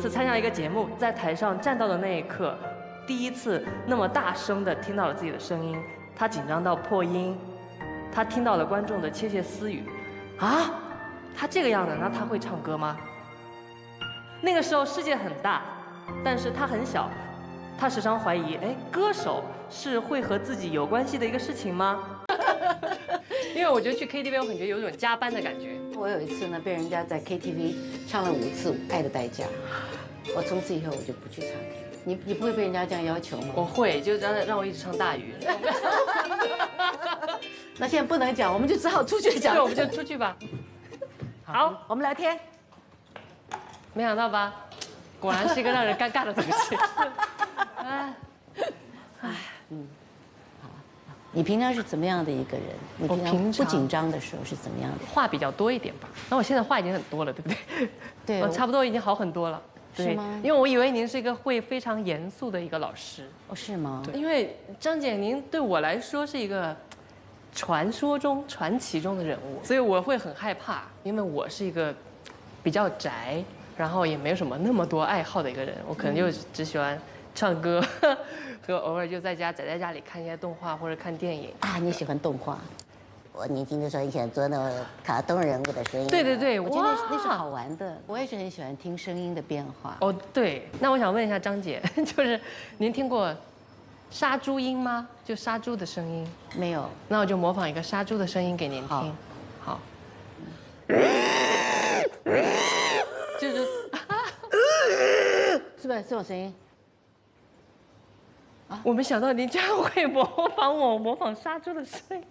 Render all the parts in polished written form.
次参加一个节目，在台上站到的那一刻，第一次那么大声的听到了自己的声音，他紧张到破音，他听到了观众的窃窃私语，啊，他这个样子，那他会唱歌吗？那个时候世界很大，但是他很小，他时常怀疑，哎，歌手是会和自己有关系的一个事情吗？因为我觉得去 KTV， 我感觉有一种加班的感觉。我有一次呢，被人家在 KTV 唱了5次《爱的代价》，我从此以后我就不去唱 K。你不会被人家这样要求吗？我会，就让我一直唱大鱼。那现在不能讲，我们就只好出去讲。对，我们就出去吧。好，我们聊天。没想到吧？果然是一个让人尴尬的东西。你平常是怎么样的一个人？你平常不紧张的时候是怎么样的？话比较多一点吧。那我现在话已经很多了，对不对？对，我差不多已经好很多了。是吗？因为我以为您是一个会非常严肃的一个老师。哦，是吗？因为张姐，您对我来说是一个传说中、传奇中的人物，所以我会很害怕，因为我是一个比较宅，然后也没有什么那么多爱好的一个人，我可能就只喜欢唱歌。和偶尔就在家宅在家里看一些动画或者看电影啊。你喜欢动画？我年轻的时候很喜欢做那个卡通人物的声音。对对对，我觉得那是好玩的。我也是很喜欢听声音的变化。哦，对。那我想问一下张姐，就是您听过杀猪音吗？就杀猪的声音？没有。那我就模仿一个杀猪的声音给您听。好。就是是不是这种声音？我没想到您居然会模仿杀猪的声音，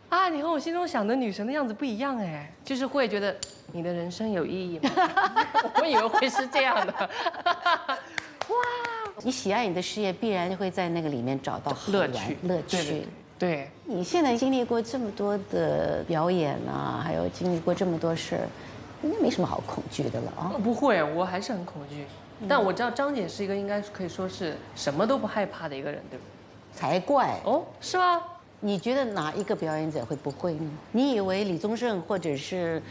啊！你和我心中想的女神的样子不一样哎，就是会觉得你的人生有意义吗？我以为会是这样的。哇！你喜爱你的事业，必然会在那个里面找到乐趣。对。你现在经历过这么多的表演啊，还有经历过这么多事儿，应该没什么好恐惧的了啊。不会，我还是很恐惧。但我知道张姐是一个应该可以说是什么都不害怕的一个人，对不对？才怪哦，是吗？你觉得哪一个表演者会不会呢？你以为李宗盛或者是，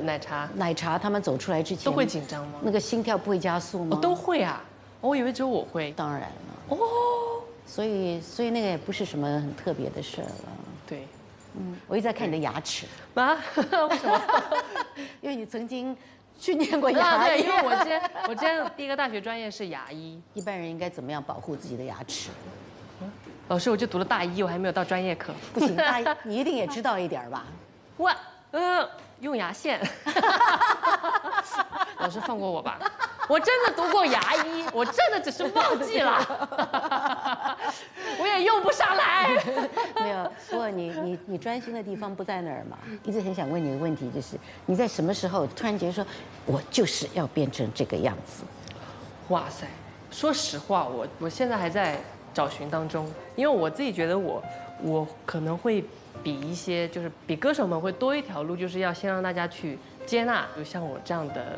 奶茶他们走出来之前都会紧张吗？那个心跳不会加速吗？都会啊，我以为只有我会。当然了。哦，所以那个也不是什么很特别的事了。对，我一直在看你的牙齿。啊？为什么？因为你曾经去念过牙医。对，因为我之前第一个大学专业是牙医。一般人应该怎么样保护自己的牙齿？老师，我就读了大一，我还没有到专业课。不行，大一你一定也知道一点吧？用牙线。老师放过我吧，我真的读过牙医，我真的只是忘记了，我也用不上来。没有，不过你专心的地方不在那儿嘛。一直很想问你一个问题，就是你在什么时候突然觉得说，我就是要变成这个样子？哇塞，说实话，我现在还在找寻当中，因为我自己觉得我可能会比歌手们会多一条路，就是要先让大家去接纳，就像我这样的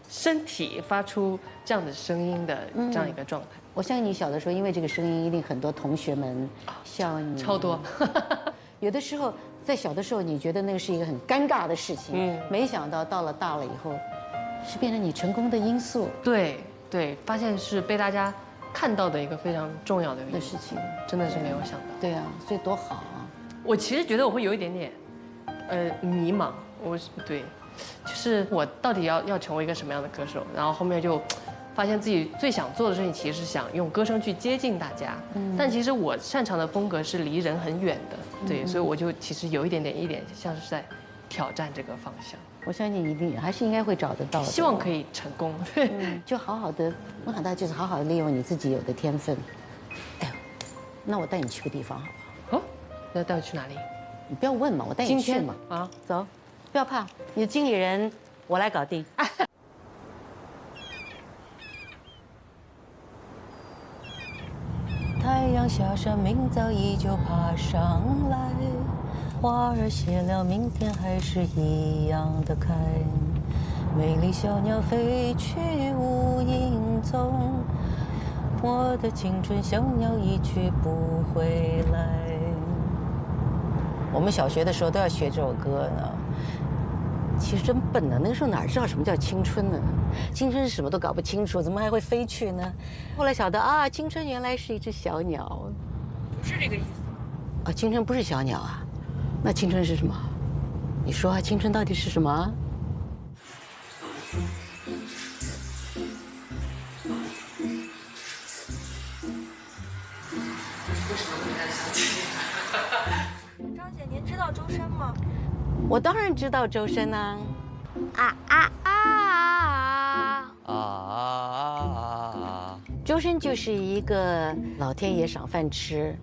身体发出这样的声音的这样一个状态。我相信你小的时候，因为这个声音，一定很多同学们笑你，超多。有的时候在小的时候，你觉得那个是一个很尴尬的事情，没想到到了大了以后，是变成你成功的因素。对，发现是被大家看到的一个非常重要的事情，真的是没有想到。对啊，所以多好啊！我其实觉得我会有一点点，迷茫。对，就是我到底要成为一个什么样的歌手？然后后面就发现自己最想做的事情其实是想用歌声去接近大家。但其实我擅长的风格是离人很远的。对，所以我就其实有一点像是在挑战这个方向。我相信你一定还是应该会找得到的，希望可以成功。就好好的，我想到就是好好的利用你自己有的天分。哎呦，那我带你去个地方好不好？哦，那带我去哪里？你不要问嘛，我带你去嘛。啊，走，不要怕，你的经理人我来搞定。太阳下山，明早依旧爬上来。花儿谢了，明天还是一样的开。美丽小鸟飞去无影踪，我的青春小鸟一去不回来。我们小学的时候都要学这首歌呢。其实真笨呢，那个时候哪知道什么叫青春呢？青春是什么都搞不清楚，怎么还会飞去呢？后来晓得啊，青春原来是一只小鸟。不是这个意思。啊，青春不是小鸟啊，那青春是什么？你说啊，青春到底是什么？张姐，您知道周深吗？我当然知道周深啊。周深就是一个老天爷赏饭吃，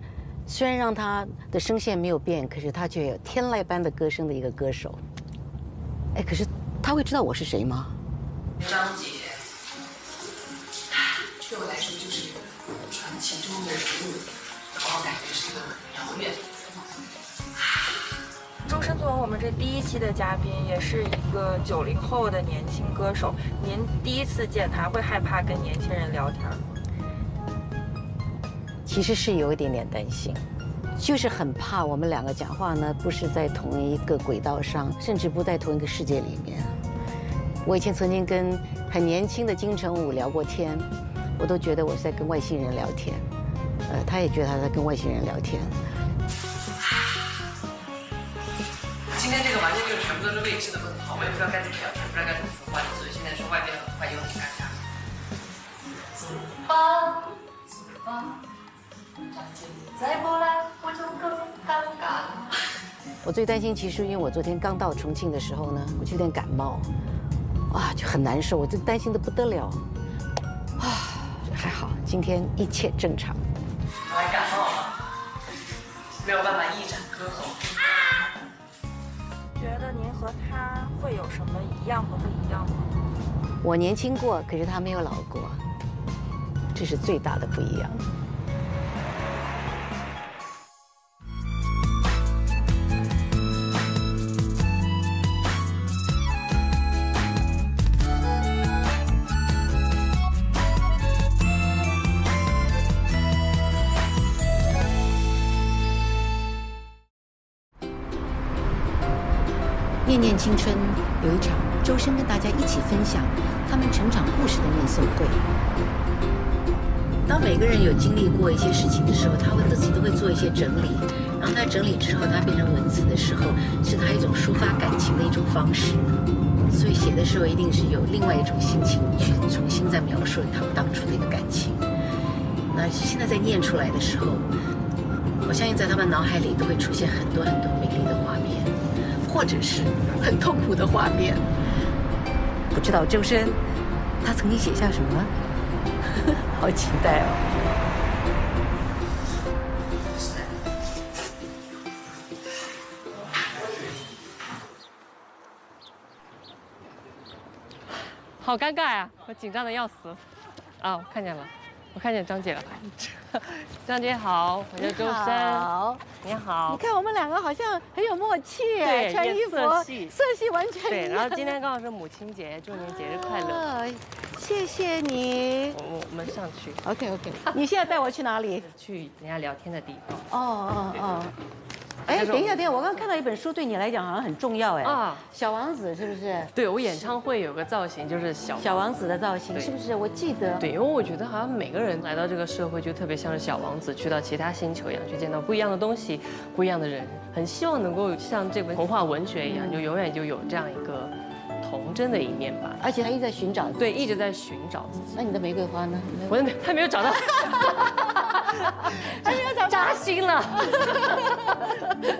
虽然让他的声线没有变，可是他却有天籁般的歌声的一个歌手。哎，可是他会知道我是谁吗？张姐，对我来说就是一个传奇中的人物，我感觉是一个很遥远。周深作为我们这第1期的嘉宾，也是一个90后的年轻歌手。您第一次见他，会害怕跟年轻人聊天吗？其实是有一点点担心，就是很怕我们两个讲话呢不是在同一个轨道上，甚至不在同一个世界里面。我以前曾经跟很年轻的金城武聊过天，我都觉得我是在跟外星人聊天，他也觉得他在跟外星人聊天。今天这个完全就是全部都是未知的问号，我也不知道该怎么聊天，不知道该怎么说话，所以现在说外边很快又很尴尬。走吧，走吧，张姐再不来我就更尴尬了。我最担心，其实因为我昨天刚到重庆的时候呢，我就有点感冒，啊，就很难受，我就担心的不得了。啊，还好，今天一切正常。我还感冒了，没有办法一展歌喉。觉得您和他会有什么一样和不一样吗？我年轻过，可是他没有老过，这是最大的不一样。念念青春有一场周深跟大家一起分享他们成长故事的念诵会。当每个人有经历过一些事情的时候，他会自己都会做一些整理，然后他整理之后，他变成文字的时候，是他一种抒发感情的一种方式。所以写的时候一定是有另外一种心情去重新再描述他们当初的一个感情。那现在在念出来的时候，我相信在他们脑海里都会出现很多很多美丽的画面。或者是很痛苦的画面。不知道周深，他曾经写下什么？好期待哦！好尴尬呀，我紧张的要死。啊，我看见了，我看见张姐了。张姐好，我叫周深。好，你好。你看我们两个好像很有默契，对，穿衣服色系完全对。一样。然后今天刚好是母亲节，祝您节日快乐。谢谢你。我们上去。OK。你现在带我去哪里？去人家聊天的地方。哦。哎，等一下，我刚刚看到一本书，对你来讲好像很重要哎。啊，小王子是不是？对，我演唱会有个造型就是小王子的造型，是不是？我记得。对，因为我觉得好像每个人来到这个社会，就特别像是小王子去到其他星球一样，去见到不一样的东西，不一样的人。很希望能够像这本童话文学一样，就永远就有这样一个童真的一面吧。而且他一直在寻找。对，一直在寻找自己。那你的玫瑰花呢？我还没有找到。还没有找到，扎心了。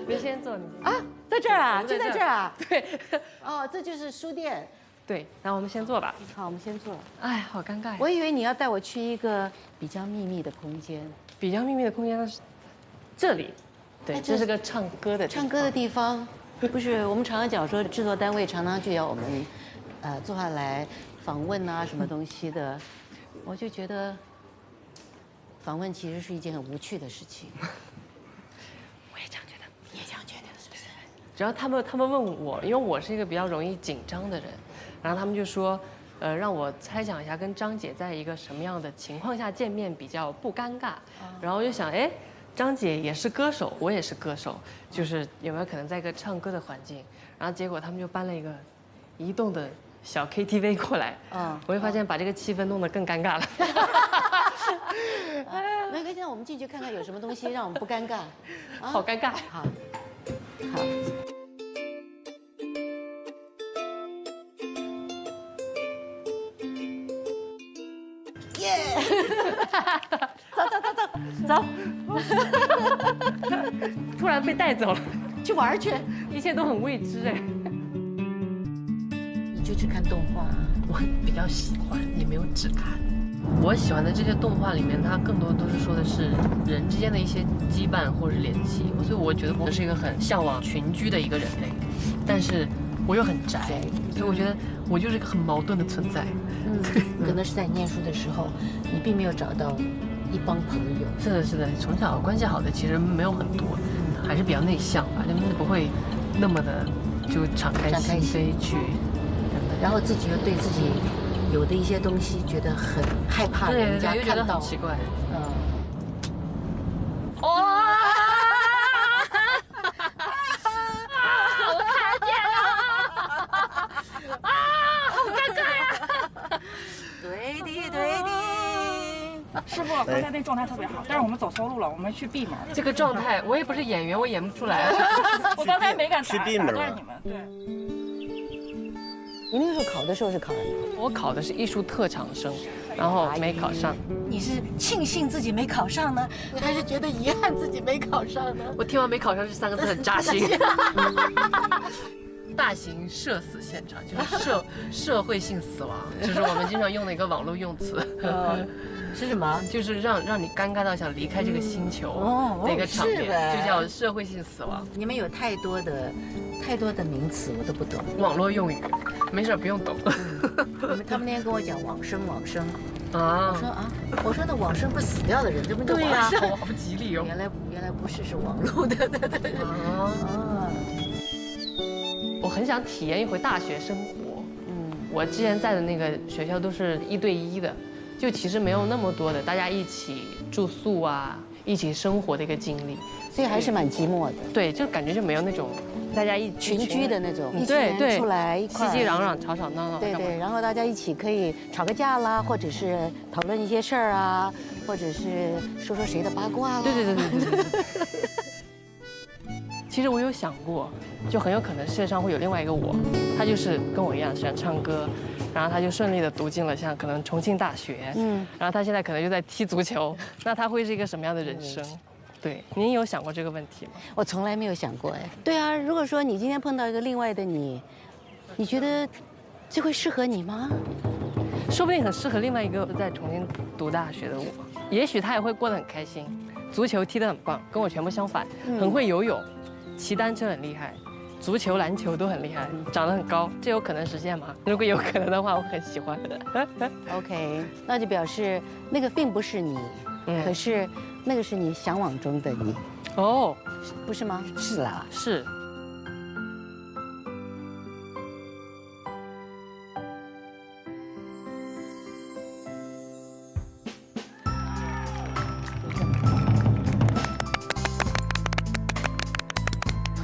你先坐，你先。啊，在这儿啊，就在这儿啊。对。哦，这就是书店。对，那我们先坐吧。好，我们先坐。哎，好尴尬。我以为你要带我去一个比较秘密的空间。比较秘密的空间是这里。对，这是个唱歌的地方。不是，我们常常讲说，制作单位常常就要我们，坐下来访问啊，什么东西的。我就觉得，访问其实是一件很无趣的事情。我也这样觉得，你也这样觉得是不是？只要他们问我，因为我是一个比较容易紧张的人，然后他们就说，让我猜想一下跟张姐在一个什么样的情况下见面比较不尴尬。然后我就想，哎。张姐也是歌手，我也是歌手，就是有没有可能在一个唱歌的环境？然后结果他们就搬了一个移动的小 KTV 过来，我会发现把这个气氛弄得更尴尬了。没关系，我们进去看看有什么东西让我们不尴尬。好尴尬。好，好。耶！走。突然被带走了，去玩去，一切都很未知哎。你就去看动画。我比较喜欢，也没有只看。我喜欢的这些动画里面，它更多的都是说的是人之间的一些羁绊或者是联系，所以我觉得我是一个很向往群居的一个人类，但是我又很宅，所以我觉得我就是一个很矛盾的存在。可能是在念书的时候，你并没有找到一帮朋友。是的，是的，从小关系好的其实没有很多，还是比较内向吧，就不会那么的就敞开心扉去。然后自己又对自己有的一些东西觉得很害怕，人家又觉得看到，很奇怪。哇！我看见了！好尴尬呀！对的，对的。师傅刚才那状态特别好，但是我们走错路了，我们去 B 门。这个状态，我也不是演员，我演不出来。我刚才没敢去 B 门断你们。对。你那个时候考的时候是考什么？我考的是艺术特长生，然后没考上。你是庆幸自己没考上呢，还是觉得遗憾自己没考上呢？我听完没考上这3个字很扎心。大型社死现场就是社会性死亡，就是我们经常用的一个网络用词。是什么？就是让你尴尬到想离开这个星球的一个场面，就叫社会性死亡。你们有太多的名词，我都不懂。网络用语，没事不用懂。他们那天跟我讲往生啊，我说那往生不是死掉的人，这不叫对呀，往生。好不吉利哦。原来不是，是网络的。我很想体验一回大学生活。我之前在的那个学校都是1对1的。就其实没有那么多的大家一起住宿啊，一起生活的一个经历，所以还是蛮寂寞的。对，就感觉就没有那种大家群居的那种，对，出来一块熙熙攘攘、吵吵闹闹。对，然后大家一起可以吵个架啦，或者是讨论一些事儿啊，或者是说谁的八卦啦。对。其实我有想过，就很有可能世界上会有另外一个我，他就是跟我一样喜欢唱歌。然后他就顺利的读进了像可能重庆大学，然后他现在可能就在踢足球，那他会是一个什么样的人生？对，您有想过这个问题吗？我从来没有想过哎。对啊，如果说你今天碰到一个另外的你觉得这会适合你吗？说不定很适合另外一个在重庆读大学的我，也许他也会过得很开心，足球踢得很棒，跟我全部相反，很会游泳，骑单车很厉害。足球、篮球都很厉害，长得很高，这有可能实现吗？如果有可能的话，我很喜欢。OK， 那就表示那个并不是你，可是那个是你向往中的你。哦，不是吗？是啦，是。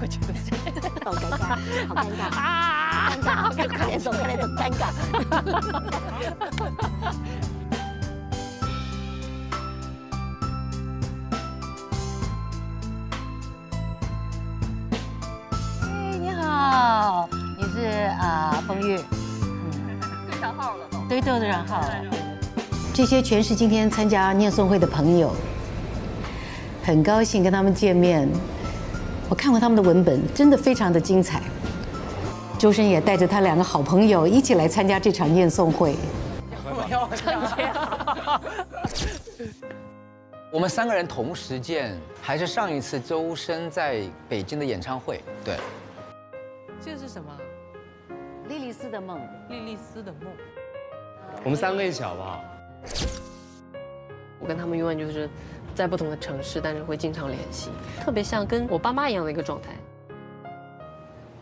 我觉得好尴尬，好尴尬啊！尴尬，快点走，尴尬。你好，你是风玉，对上号了都。对上号了。这些全是今天参加念诵会的朋友，很高兴跟他们见面。我看过他们的文本，真的非常的精彩。周深也带着他2个好朋友一起来参加这场念诵会。我们3个人同时见，还是上一次周深在北京的演唱会。对，这是什么？莉莉丝的梦。莉莉丝的梦。我们3个一起好不好？我跟他们永远就是在不同的城市，但是会经常联系，特别像跟我爸妈一样的一个状态。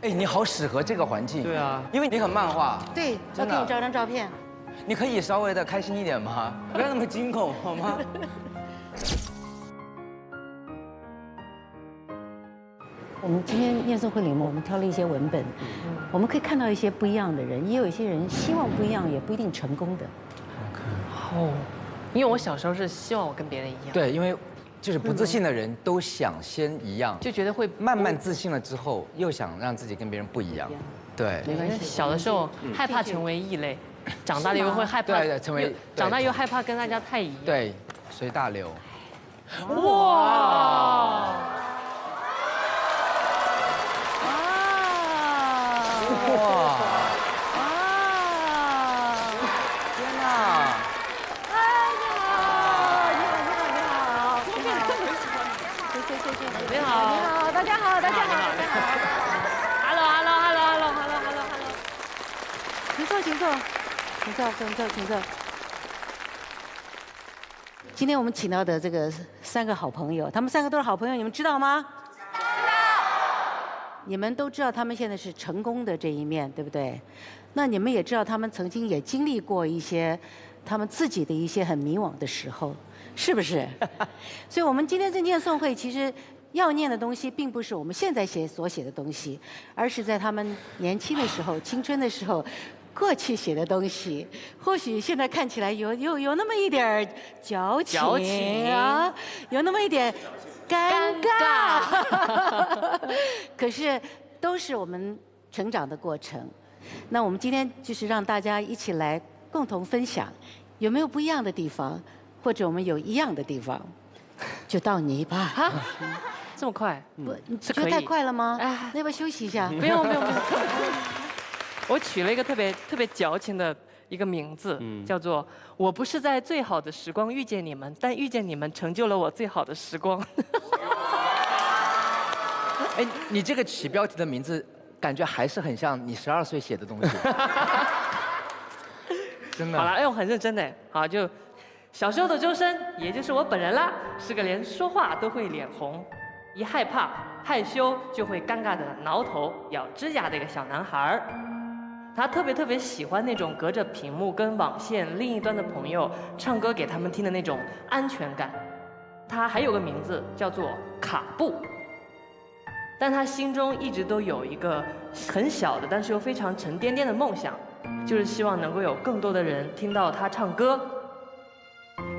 哎，你好适合这个环境。对啊，因为你很漫画。对，我给你照张照片。你可以稍微的开心一点吗？不要那么惊恐好吗？我们今天念诵会里面，我们挑了一些文本，我们可以看到一些不一样的人，也有一些人希望不一样，也不一定成功的。哦，因为我小时候是希望我跟别人一样，对，因为就是不自信的人都想先一样，就觉得会慢慢自信了之后，又想让自己跟别人不一样。对，没关系。小的时候害怕成为异类，长大了又会害怕，对，成为长大又害怕跟大家太一样。对，随大流。哇！哇！天哪！你好，大家好，大家好，Hello，请坐，请坐。今天我们请到的这个3个好朋友，他们3个都是好朋友，你们知道吗？知道。你们都知道他们现在是成功的这一面，对不对？那你们也知道他们曾经也经历过一些他们自己的一些很迷惘的时候，是不是？所以我们今天这念诵会其实要念的东西，并不是我们现在所写的东西，而是在他们年轻的时候、青春的时候。过去写的东西，或许现在看起来有那么一点儿矫情啊，有那么一点尴尬，可是都是我们成长的过程。那我们今天就是让大家一起来共同分享，有没有不一样的地方，或者我们有一样的地方，就到你吧。啊，这么快？不，你觉得太快了吗？哎，那要不要休息一下？不用。我取了一个特别矫情的一个名字，叫做“我不是在最好的时光遇见你们，但遇见你们成就了我最好的时光”。哎，你这个起标题的名字，感觉还是很像你12岁写的东西。真的。好了，哎，我很认真的。好，就小时候的周深，也就是我本人啦，是个连说话都会脸红，一害怕害羞就会尴尬的挠头咬指甲的一个小男孩儿。他特别喜欢那种隔着屏幕跟网线另一端的朋友唱歌给他们听的那种安全感。他还有个名字叫做卡布，但他心中一直都有一个很小的但是又非常沉甸甸的梦想，就是希望能够有更多的人听到他唱歌。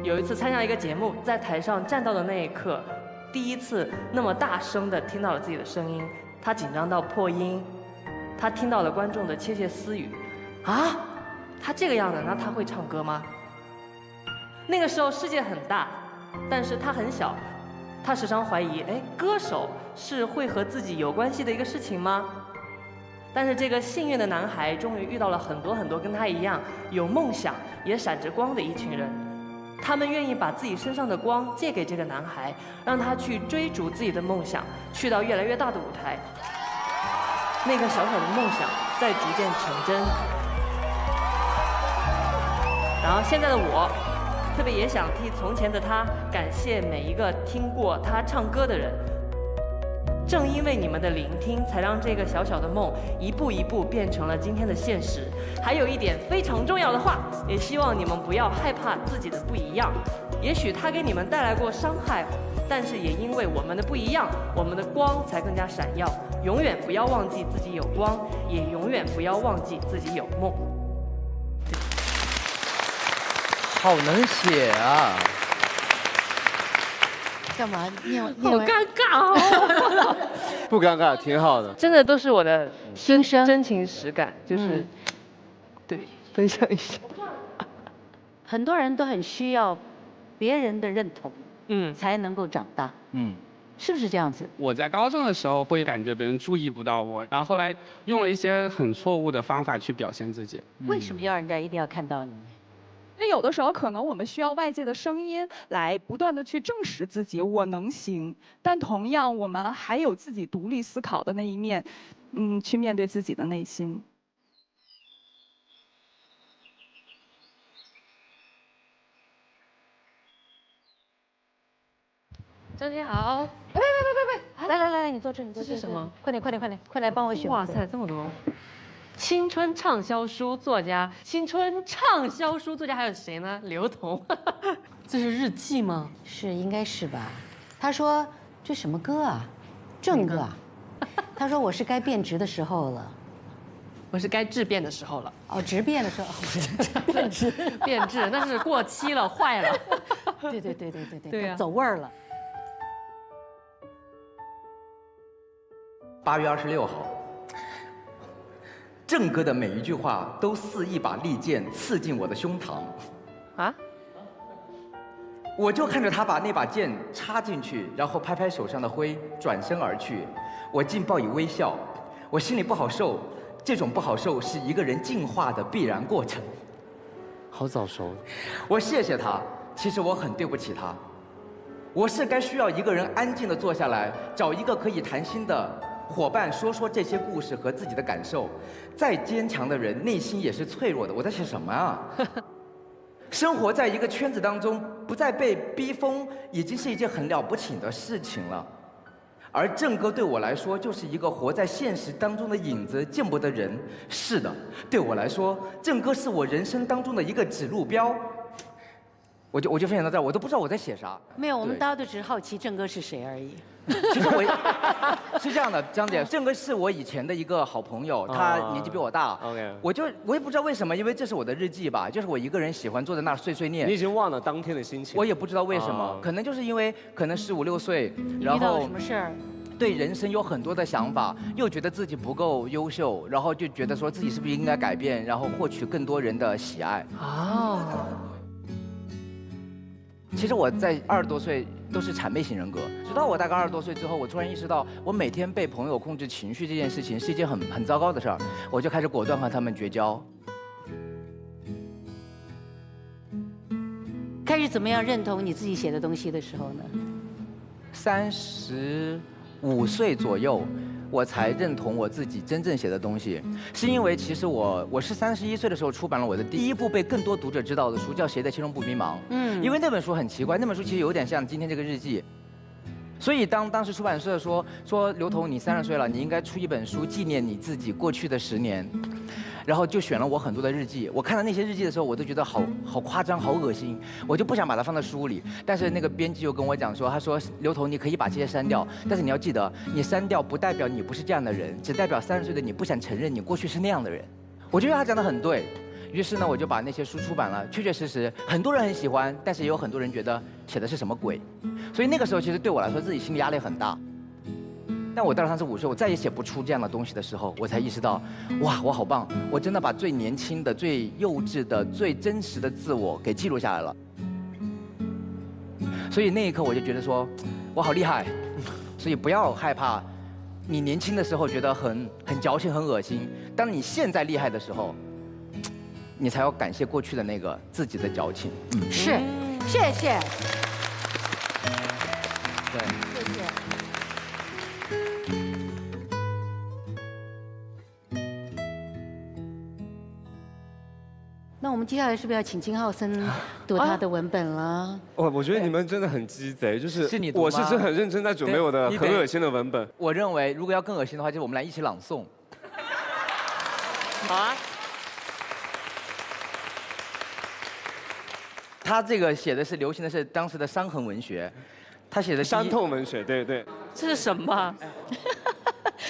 有一次参加一个节目，在台上站到的那一刻，第一次那么大声地听到了自己的声音，他紧张到破音。他听到了观众的窃窃私语，啊，他这个样子，那他会唱歌吗？那个时候世界很大，但是他很小，他时常怀疑，哎，歌手是会和自己有关系的一个事情吗？但是这个幸运的男孩终于遇到了很多跟他一样有梦想也闪着光的一群人，他们愿意把自己身上的光借给这个男孩，让他去追逐自己的梦想，去到越来越大的舞台。那个小小的梦想在逐渐成真，然后现在的我，特别也想替从前的他感谢每一个听过他唱歌的人。正因为你们的聆听，才让这个小小的梦一步一步变成了今天的现实。还有一点非常重要的话，也希望你们不要害怕自己的不一样。也许它给你们带来过伤害，但是也因为我们的不一样，我们的光才更加闪耀。永远不要忘记自己有光，也永远不要忘记自己有梦。好能写啊！干嘛念好尴尬哦！不尴尬，挺好的。真的都是我的心声、真情实感，就是对分享一下。很多人都很需要别人的认同，才能够长大，是不是这样子？我在高中的时候会感觉别人注意不到我，然后后来用了一些很错误的方法去表现自己。为什么要人家一定要看到你？因为有的时候可能我们需要外界的声音来不断的去证实自己我能行，但同样我们还有自己独立思考的那一面，去面对自己的内心。张姐好，来，你坐这，这是什么？快来帮我选。哇塞，这么多！青春畅销书作家，还有谁呢？刘同。这是日记吗？是，应该是吧？他说这什么歌啊？正歌啊？他说我是该变直的时候了。我是该质变的时候了。哦，直变的时候，变直，变质那是过期了，坏了。对，对呀，走味儿了。 8月26号，郑哥的每一句话都似一把利剑刺进我的胸膛。啊？我就看着他把那把剑插进去，然后拍拍手上的灰，转身而去。我竟报以微笑，我心里不好受。这种不好受是一个人进化的必然过程。好早熟。我谢谢他，其实我很对不起他。我是该需要一个人安静地坐下来，找一个可以谈心的伙伴，说说这些故事和自己的感受。再坚强的人，内心也是脆弱的。我在写什么啊？生活在一个圈子当中，不再被逼疯，已经是一件很了不起的事情了。而郑哥对我来说，就是一个活在现实当中的影子，见不得人。是的，对我来说，郑哥是我人生当中的一个指路标。我就分享到这儿，我都不知道我在写啥。没有，我们大家都只是好奇郑哥是谁而已。其实我是这样的，张姐，郑哥是我以前的一个好朋友，他年纪比我大。OK， 我也不知道为什么，因为这是我的日记吧，就是我一个人喜欢坐在那儿碎碎念。你已经忘了当天的心情。我也不知道为什么，可能就是因为可能15、16岁，然遇到了后什么事儿？对人生有很多的想法，又觉得自己不够优秀，然后就觉得说自己是不是应该改变，然后获取更多人的喜爱。哦。其实我在20多岁都是谄媚型人格，直到我大概20多岁之后，我突然意识到，我每天被朋友控制情绪这件事情是一件很糟糕的事儿，我就开始果断和他们绝交。开始怎么样认同你自己写的东西的时候呢？35岁左右，我才认同我自己真正写的东西，是因为其实我是31岁的时候出版了我的第一部被更多读者知道的书，叫《谁的其中不迷茫》。因为那本书很奇怪，那本书其实有点像今天这个日记。所以当时出版社说刘同你30岁了，你应该出一本书纪念你自己过去的10年，然后就选了我很多的日记。我看到那些日记的时候，我都觉得好夸张，好恶心，我就不想把它放在书里。但是那个编辑就跟我讲说，他说刘同你可以把这些删掉，但是你要记得，你删掉不代表你不是这样的人，只代表30岁的你不想承认你过去是那样的人。我觉得他讲得很对。于是呢，我就把那些书出版了，确确实实很多人很喜欢，但是也有很多人觉得写的是什么鬼。所以那个时候其实对我来说自己心理压力很大。但我到了35岁，我再也写不出这样的东西的时候，我才意识到，哇，我好棒！我真的把最年轻的、最幼稚的、最真实的自我给记录下来了。所以那一刻我就觉得说，我好厉害。所以不要害怕，你年轻的时候觉得很矫情、很恶心。当你现在厉害的时候，你才要感谢过去的那个自己的矫情。是，谢谢。对，谢谢。那我们接下来是不是要请金浩森读他的文本了？我觉得你们真的很鸡贼，就是你读吗？我是真的很认真在准备我的很恶心的文本。我认为如果要更恶心的话，就我们来一起朗诵。好啊。他这个写的是流行的是当时的伤痕文学，他写的伤痛文学，对对。这是什么？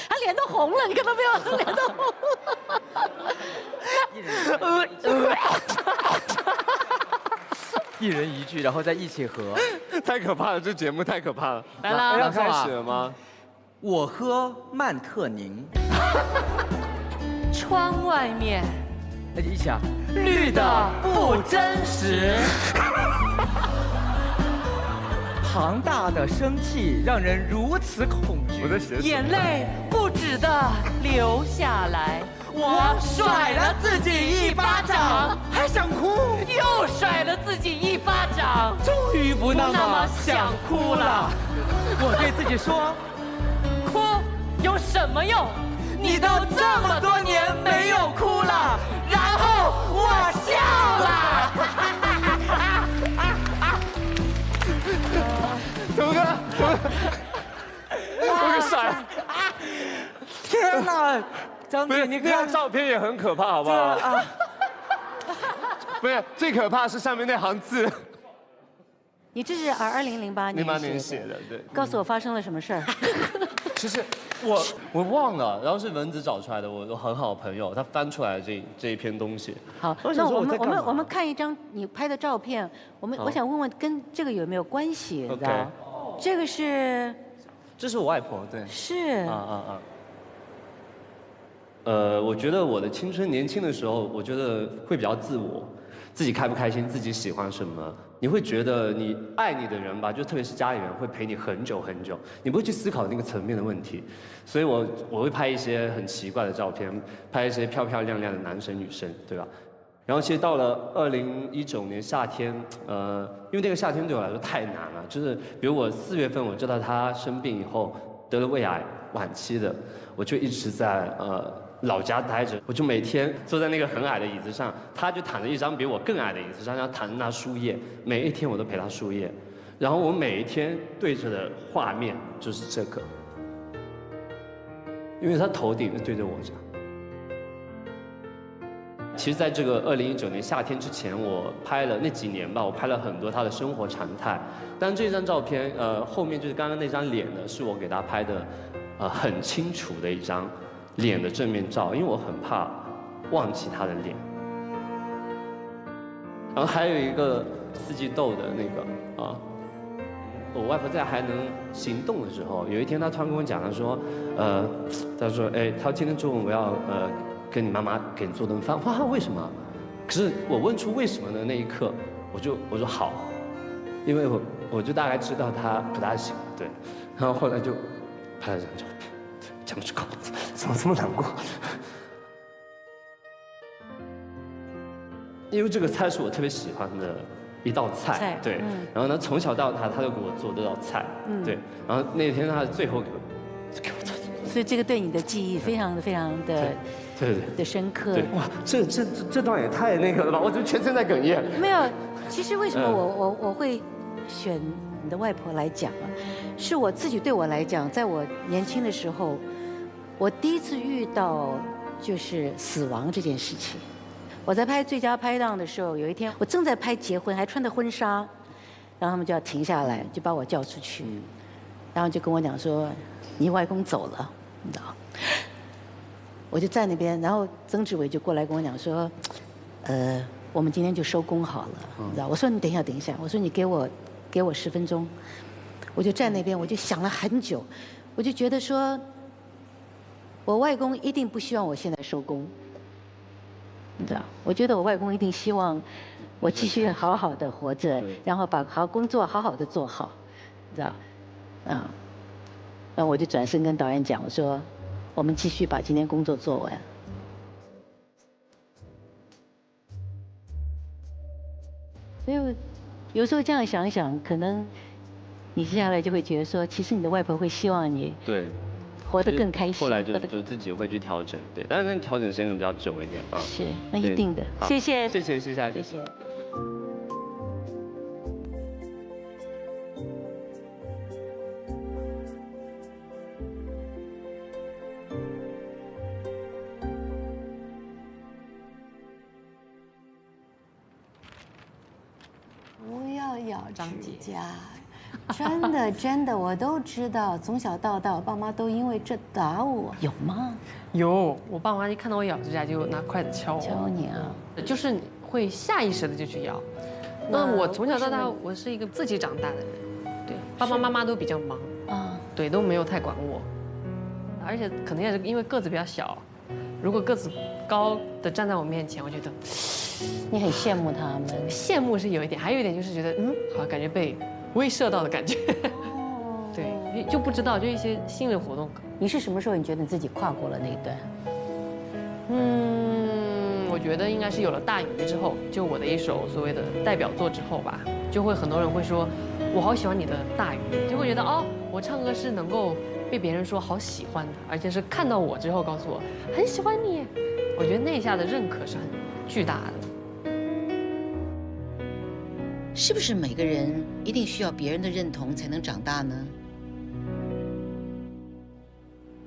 他脸都红了，你看到没有？脸都红了。一人一句，然后再一起合。太可怕了，这节目太可怕了。来啦，要开始了吗？我喝曼特宁。窗外面。那就一起啊！绿的不真实，庞大的生气让人如此恐惧。我在写眼泪不止的流下来，我甩了自己一巴掌，还想哭，又甩了自己一巴掌，终于不那么想哭了。我对自己说，哭有什么用？你都这么多年没有哭了，然后我笑了。童哥，我给甩了。天哪，张姐，你看照片也很可怕，好不好？不是，最可怕是上面那行字。你这是2008年写的，对。告诉我发生了什么事儿？其实我忘了，然后是蚊子找出来的，我很好的朋友，他翻出来这一篇东西。好，我想那我说在干嘛们看一张你拍的照片，我想问问跟这个有没有关系？你知道 OK 这个是这是我外婆，对。是我觉得我的青春年轻的时候，我觉得会比较自我，自己开不开心，自己喜欢什么，你会觉得你爱你的人吧，就特别是家里人会陪你很久很久，你不会去思考那个层面的问题，所以我会拍一些很奇怪的照片，拍一些漂漂亮亮的男生女生，对吧？然后其实到了2019年夏天，因为那个夏天对我来说太难了，就是比如我4月份我知道他生病以后得了胃癌晚期的，我就一直在老家待着，我就每天坐在那个很矮的椅子上，他就躺在一张比我更矮的椅子上，然后躺着拿输液，每一天我都陪他输液，然后我每一天对着的画面就是这个，因为他头顶对着我这样。其实，在这个2019年夏天之前，我拍了那几年吧，我拍了很多他的生活常态。但这张照片，后面就是刚刚那张脸呢，是我给他拍的，很清楚的一张脸的正面照，因为我很怕忘记他的脸。然后还有一个四季豆的那个我外婆在还能行动的时候，有一天她突然跟我讲，她说，哎，她今天中午我要跟你妈妈给你做顿饭。我说为什么？可是我问出为什么的那一刻，我说好，因为我就大概知道她不大行，对。然后后来就拍了这张照片，对，讲不出口，怎么这么难过？因为这个菜是我特别喜欢的一道菜，对。然后呢，从小到大他都给我做这道菜，对。然后那天他最后给我做，所以这个对你的记忆非常的对的深刻。对，哇，这段也太那个了吧！我就全身在哽咽。没有，其实为什么我会选你的外婆来讲啊？是我自己对我来讲，在我年轻的时候，我第一次遇到就是死亡这件事情。我在拍《最佳拍档》的时候，有一天我正在拍结婚，还穿着婚纱，然后他们就要停下来，就把我叫出去，然后就跟我讲说：“你外公走了，你知道。”我就在那边，然后曾志伟就过来跟我讲说，我们今天就收工好了，你知道？我说你等一下，我说你给我10分钟，我就站那边，我就想了很久，我就觉得说，我外公一定不希望我现在收工，你知道？我觉得我外公一定希望我继续好好的活着，然后把工作好好的做好，你知道？然后我就转身跟导演讲，我说。我们继续把今天工作做完。所以有时候这样想一想，可能你接下来就会觉得说，其实你的外婆会希望你对活得更开心。后来就自己会去调整，对，但是那调整时间比较久一点啊。是，那一定的。谢谢。谢谢。张指甲，真的，我都知道，从小到大，我爸妈都因为这打我，有吗？有，我爸妈一看到我咬指甲就拿筷子敲我。敲你啊？就是会下意识的就去咬。那我从小到大，我是一个自己长大的人，对，爸爸妈妈都比较忙啊，对，都没有太管我，而且可能也是因为个子比较小，如果个子高的站在我面前，我觉得。你很羡慕他们，羡慕是有一点，还有一点就是觉得，好像感觉被威慑到的感觉。对，就不知道，就一些心理活动。你是什么时候你觉得你自己跨过了那一段？我觉得应该是有了《大鱼》之后，就我的一首所谓的代表作之后吧，就会很多人会说，我好喜欢你的《大鱼》，就会觉得我唱歌是能够被别人说好喜欢的，而且是看到我之后告诉我很喜欢你。我觉得那一下的认可是很巨大的。是不是每个人一定需要别人的认同才能长大呢？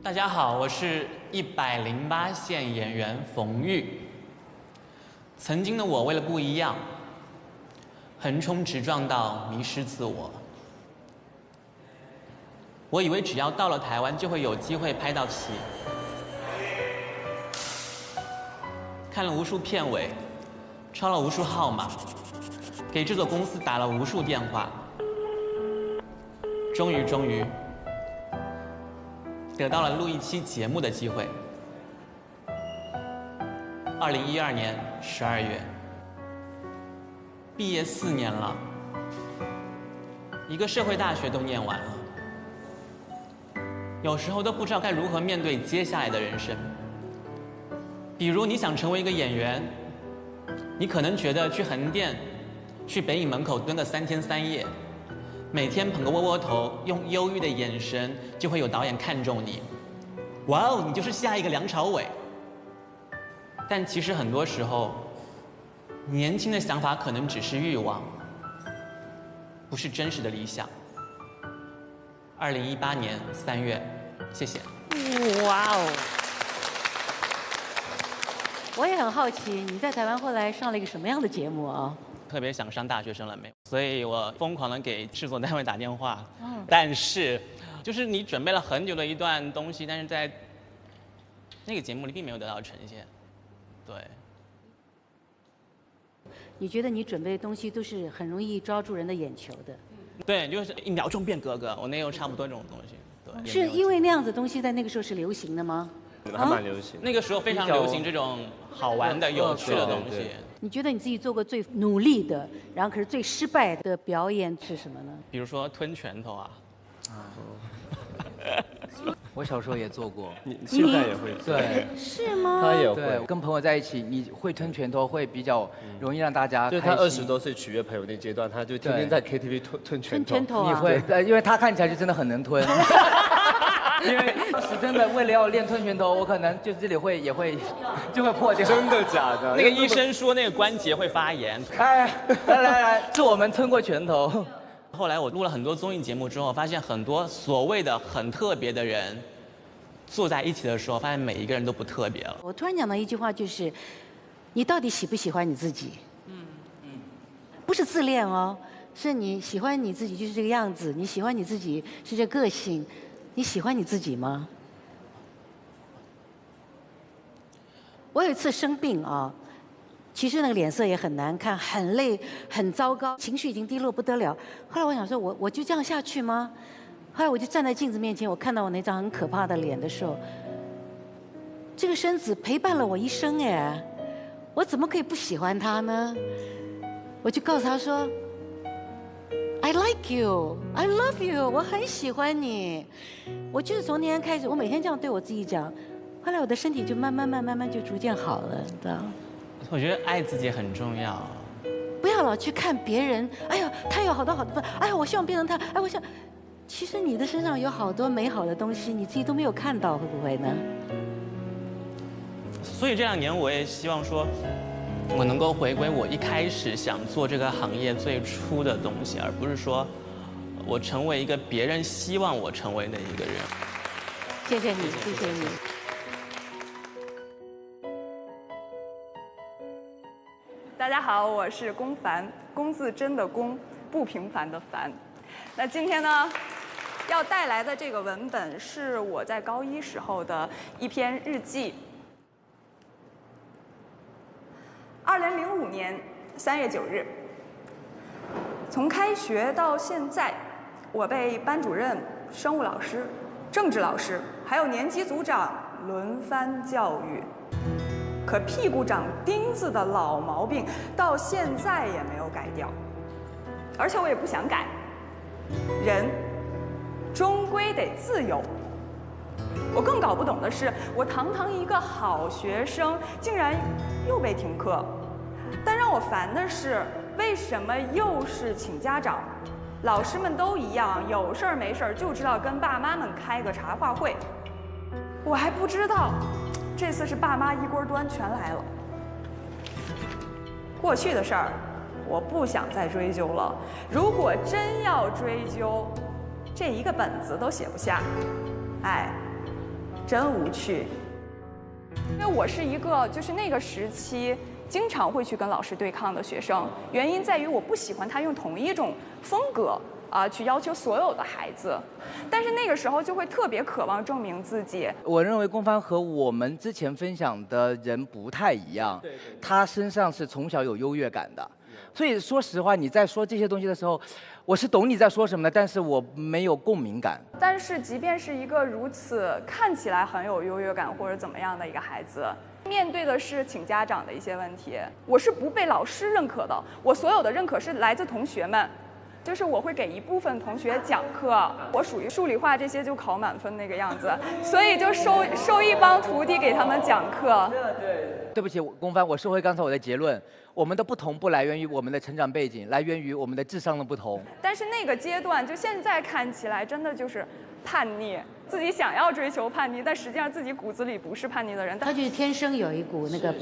大家好，我是108线演员冯玉。曾经的我为了不一样，横冲直撞到迷失自我。我以为只要到了台湾就会有机会拍到戏。看了无数片尾，抄了无数号码，给制作公司打了无数电话，终于得到了录一期节目的机会。2012年12月，毕业4年了，一个社会大学都念完了，有时候都不知道该如何面对接下来的人生。比如你想成为一个演员，你可能觉得去横店、去北影门口蹲个3天3夜，每天捧个窝窝头，用忧郁的眼神，就会有导演看中你。哇哦，你就是下一个梁朝伟。但其实很多时候，年轻的想法可能只是欲望，不是真实的理想。2018年3月，谢谢。哇哦！我也很好奇，你在台湾后来上了一个什么样的节目啊？特别想上大学生了没有？所以我疯狂的给制作单位打电话。但是，就是你准备了很久的一段东西，但是在那个节目里并没有得到呈现。对。你觉得你准备的东西都是很容易抓住人的眼球的？对，就是1秒钟变格格，我那有差不多这种东西。对。是因为那样子东西在那个时候是流行的吗？还蛮流行。那个时候非常流行这种好玩的、有趣的东西。你觉得你自己做过最努力的，然后可是最失败的表演是什么呢？比如说吞拳头啊。我小时候也做过，你现在也会做？对，是吗？他也会。对，跟朋友在一起，你会吞拳头，会比较容易让大家开心。就他20多岁取悦朋友那阶段，他就天天在 KTV 吞拳头。吞拳头啊！你会，因为他看起来就真的很能吞。因为当时真的为了要练吞拳头，我可能就这里也会就会破掉。真的假的？那个医生说那个关节会发炎。哎，来，是我们吞过拳头。后来我录了很多综艺节目之后，发现很多所谓的很特别的人，坐在一起的时候，发现每一个人都不特别了。我突然讲到一句话，就是你到底喜不喜欢你自己？不是自恋哦，是你喜欢你自己就是这个样子，你喜欢你自己是这个性。你喜欢你自己吗？我有一次生病啊，其实那个脸色也很难看，很累，很糟糕，情绪已经低落不得了。后来我想说，我就这样下去吗？后来我就站在镜子面前，我看到我那张很可怕的脸的时候，这个身子陪伴了我一生哎，我怎么可以不喜欢他呢？我就告诉他说I like you, I love you， 我很喜欢你。我就是从那天开始，我每天这样对我自己讲，后来我的身体就慢慢就逐渐好了，知道？我觉得爱自己很重要。不要老去看别人，哎呀，他有好多，哎呀，我希望变成他，哎，我想，其实你的身上有好多美好的东西，你自己都没有看到，会不会呢？所以这2年我也希望说，我能够回归我一开始想做这个行业最初的东西，而不是说我成为一个别人希望我成为的一个人。谢谢你，谢谢你。大家好，我是龚凡，龚字真的龚，不平凡的凡。那今天呢，要带来的这个文本是我在高1时候的一篇日记。2005年3月9日，从开学到现在，我被班主任、生物老师、政治老师还有年级组长轮番教育，可屁股长钉子的老毛病到现在也没有改掉，而且我也不想改。人终归得自由。我更搞不懂的是，我堂堂一个好学生，竟然又被停课。但让我烦的是，为什么又是请家长？老师们都一样，有事儿没事儿就知道跟爸妈们开个茶话会。我还不知道，这次是爸妈一锅端全来了。过去的事儿，我不想再追究了。如果真要追究，这一个本子都写不下。哎，真无趣。因为我是一个就是那个时期经常会去跟老师对抗的学生，原因在于我不喜欢他用同一种风格去要求所有的孩子，但是那个时候就会特别渴望证明自己。我认为龚帆和我们之前分享的人不太一样，他身上是从小有优越感的，所以说实话，你在说这些东西的时候，我是懂你在说什么的，但是我没有共鸣感。但是即便是一个如此看起来很有优越感或者怎么样的一个孩子，面对的是请家长的一些问题，我是不被老师认可的，我所有的认可是来自同学们。就是我会给一部分同学讲课，我属于数理化这些就考满分那个样子，所以就收一帮徒弟给他们讲课。对不起，龚帆，我收回刚才我的结论，我们的不同不来源于我们的成长背景，来源于我们的智商的不同。但是那个阶段，就现在看起来真的就是叛逆，自己想要追求叛逆，但实际上自己骨子里不是叛逆的人。他就是天生有一股那个，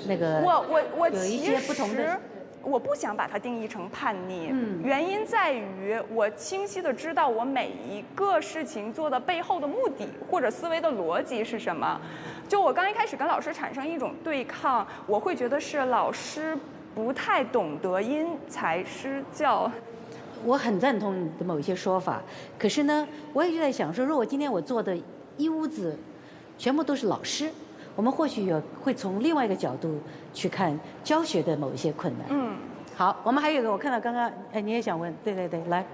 我有一些不同的。我不想把它定义成叛逆，原因在于我清晰的知道我每一个事情做的背后的目的或者思维的逻辑是什么。就我刚一开始跟老师产生一种对抗，我会觉得是老师不太懂得因材施教。我很赞同你的某一些说法，可是呢，我也就在想说，如果今天我做的一屋子全部都是老师，我们或许会从另外一个角度去看教学的某一些困难。好，我们还有一个，我看到刚刚，你也想问，对，来。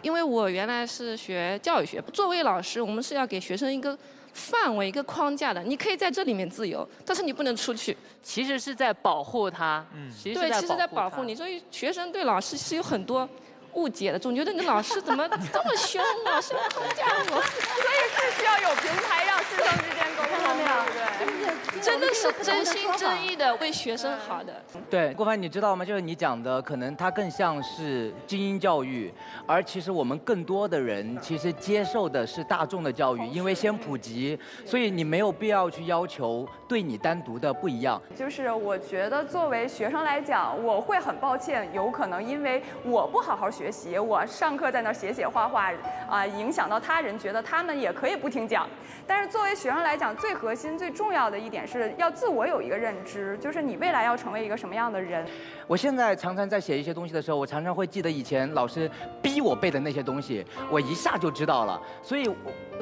因为我原来是学教育学，作为老师，我们是要给学生一个范围、一个框架的，你可以在这里面自由，但是你不能出去。其实是在保护他，对，其实在保护你，所以学生对老师是有很多误解的，总觉得你老师怎么这么凶啊，是框架我，所以是需要有平台让师生之间沟通的，对。真的是真心真意的为学生好的。对，郭帆，你知道吗？就是你讲的，可能它更像是精英教育，而其实我们更多的人其实接受的是大众的教育，因为先普及，所以你没有必要去要求对你单独的不一样。就是我觉得作为学生来讲，我会很抱歉，有可能因为我不好好学习，我上课在那写画画影响到他人，觉得他们也可以不听讲。但是作为学生来讲，最核心、最重要的一点是要自我有一个认知，就是你未来要成为一个什么样的人。我现在常常在写一些东西的时候，我常常会记得以前老师逼我背的那些东西，我一下就知道了。所以，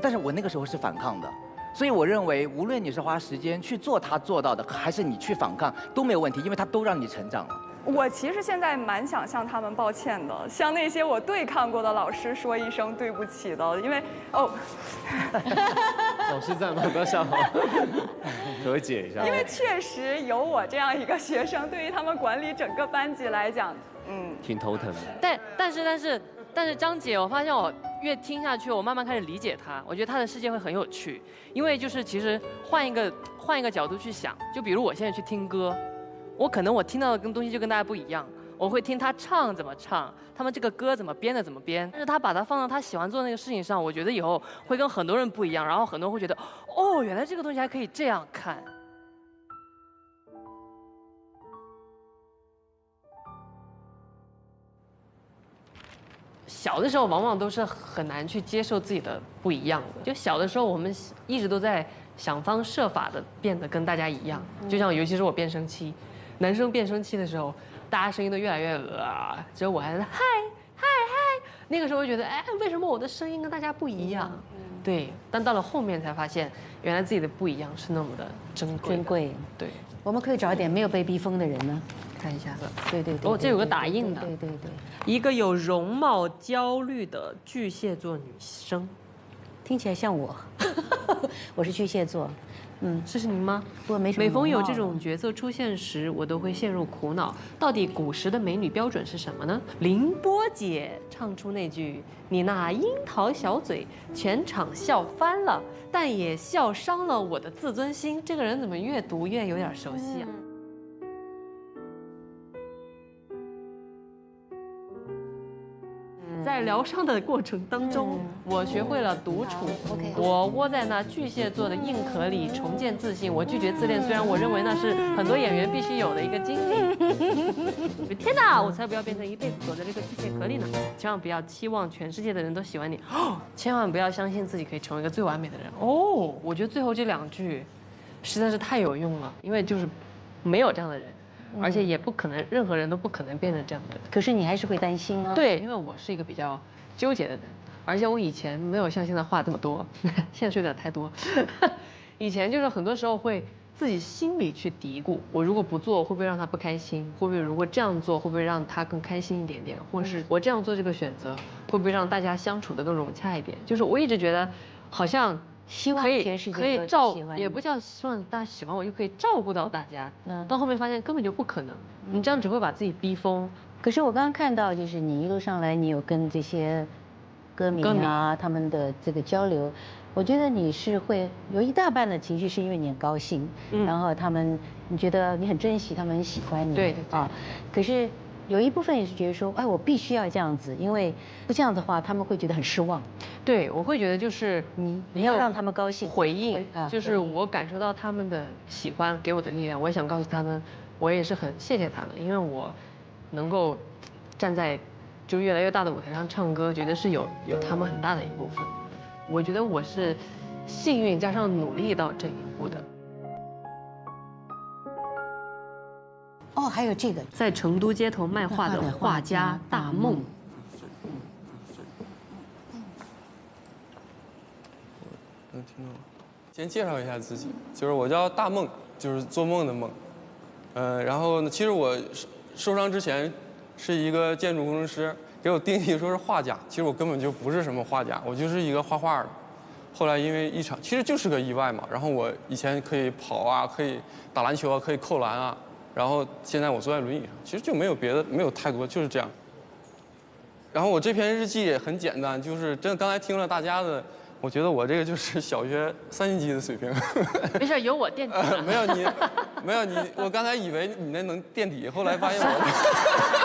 但是我那个时候是反抗的。所以我认为，无论你是花时间去做他做到的，还是你去反抗，都没有问题，因为他都让你成长了。我其实现在蛮想向他们抱歉的，向那些我对抗过的老师说一声对不起的，因为老师在吗？不要笑，和解一下。因为确实有我这样一个学生，对于他们管理整个班级来讲，挺头疼的。但是张姐，我发现我越听下去，我慢慢开始理解她。我觉得她的世界会很有趣，因为就是其实换一个角度去想，就比如我现在去听歌。我可能听到的东西就跟大家不一样，我会听他唱怎么唱，他们这个歌怎么编的怎么编，但是他把它放到他喜欢做的那个事情上，我觉得以后会跟很多人不一样，然后很多人会觉得，哦，原来这个东西还可以这样看。小的时候往往都是很难去接受自己的不一样的，就小的时候我们一直都在想方设法的变得跟大家一样，就像尤其是我变声期。男生变声期的时候，大家声音都越来越只有我还在嗨，那个时候我觉得，哎，为什么我的声音跟大家不一样？对，但到了后面才发现，原来自己的不一样是那么的珍贵。对，我们可以找一点没有被逼疯的人呢，看一下。对，哦，这有个打印的。对，一个有容貌焦虑的巨蟹座女生，听起来像我，我是巨蟹座。这是您吗？每逢有这种角色出现时，我都会陷入苦恼。到底古时的美女标准是什么呢？凌波姐唱出那句“你那樱桃小嘴”，全场笑翻了，但也笑伤了我的自尊心。这个人怎么越读越有点熟悉啊？在疗伤的过程当中，我学会了独处。我窝在那巨蟹座的硬壳里，重建自信。我拒绝自恋，虽然我认为那是很多演员必须有的一个经历。天哪，我才不要变成一辈子躲在这个巨蟹壳里呢！千万不要期望全世界的人都喜欢你，千万不要相信自己可以成为一个最完美的人。我觉得最后这2句实在是太有用了，因为就是没有这样的人。而且也不可能，任何人都不可能变成这样的人。可是你还是会担心啊。对，因为我是一个比较纠结的人，而且我以前没有像现在话这么多，现在说有点太多。以前就是很多时候会自己心里去嘀咕，我如果不做会不会让他不开心？会不会如果这样做会不会让他更开心一点点？或是我这样做这个选择会不会让大家相处的更融洽一点？就是我一直觉得好像可以也不叫希望大家喜欢我，就可以照顾到大家。到后面发现根本就不可能，你这样只会把自己逼疯。可是我刚刚看到，就是你一路上来，你有跟这些歌迷啊他们的这个交流。我觉得你是会有一大半的情绪是因为你很高兴，然后你觉得你很珍惜，他们很喜欢你，对啊。可是有一部分也是觉得说，哎，我必须要这样子，因为不这样的话，他们会觉得很失望。对，我会觉得就是你要让他们高兴，回应，就是我感受到他们的喜欢给我的力量，我也想告诉他们，我也是很谢谢他们，因为我能够站在就越来越大的舞台上唱歌，觉得是有他们很大的一部分。我觉得我是幸运加上努力到这一步的。哦，还有这个，在成都街头卖画的画家大梦。能听到吗？先介绍一下自己，就是我叫大梦，就是做梦的梦。然后呢，其实我受伤之前是一个建筑工程师。给我定义说是画家，其实我根本就不是什么画家，我就是一个画画的。后来因为其实就是个意外嘛，然后我以前可以跑啊，可以打篮球啊，可以扣篮啊，然后现在我坐在轮椅上，其实就没有别的，没有太多，就是这样。然后我这篇日记也很简单，就是真的刚才听了大家的，我觉得我这个就是小学3年级的水平。没事，有我垫底。没有你，我刚才以为你那能垫底，后来发现我。